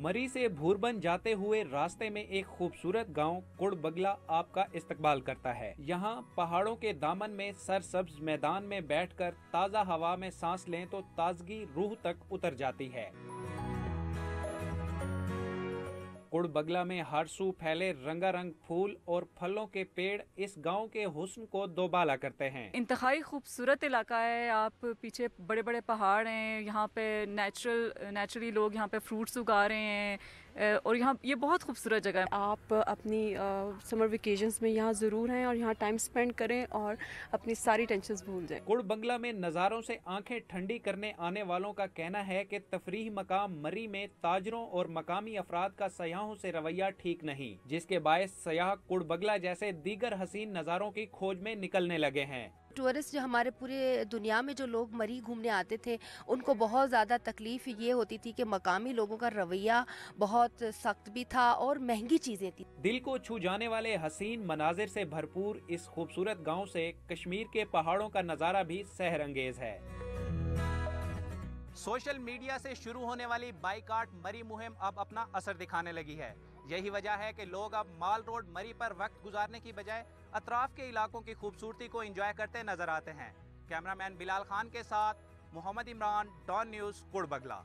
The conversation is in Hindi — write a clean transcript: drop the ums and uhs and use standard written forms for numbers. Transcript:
मरी से भूरबन जाते हुए रास्ते में एक खूबसूरत गांव कुड़बगला आपका इस्तकबाल करता है। यहाँ पहाड़ों के दामन में सरसब्ज मैदान में बैठकर ताज़ा हवा में सांस लें तो ताजगी रूह तक उतर जाती है। कुड़बगला में हर सू फैले रंगारंग फूल और फलों के पेड़ इस गांव के हुस्न को दोबाला करते हैं। इंतहाई खूबसूरत इलाका है। आप पीछे बड़े बड़े पहाड़ हैं, यहाँ पे नेचुरली लोग यहाँ पे फ्रूट्स उगा रहे हैं और यहाँ ये बहुत खूबसूरत जगह है। आप अपनी समर वेकेशंस में यहाँ ज़रूर हैं और यहाँ टाइम स्पेंड करें और अपनी सारी टेंशन्स भूल जाएं। कुड़बगला में नज़ारों से आंखें ठंडी करने आने वालों का कहना है कि तफरीह मकाम मरी में ताजरों और मकामी अफराद का सयाहों से रवैया ठीक नहीं, जिसके बायस सयाह कुड़बगला जैसे दीगर हसीन नज़ारों की खोज में निकलने लगे हैं। टूरिस्ट जो हमारे पूरे दुनिया में जो लोग मरी घूमने आते थे उनको बहुत ज़्यादा तकलीफ ये होती थी कि मकामी लोगों का रवैया बहुत सख्त भी था और महंगी चीज़ें थी। दिल को छू जाने वाले हसीन मनाजिर से भरपूर इस खूबसूरत गांव से कश्मीर के पहाड़ों का नज़ारा भी सहरंगेज है। सोशल मीडिया से शुरू होने वाली बाइकाट मरी मुहिम अब अपना असर दिखाने लगी है। यही वजह है कि लोग अब माल रोड मरी पर वक्त गुजारने की बजाय अतराफ के इलाकों की खूबसूरती को एंजॉय करते नजर आते हैं। कैमरामैन बिलाल खान के साथ मोहम्मद इमरान, डॉन न्यूज़, कुड़बगला।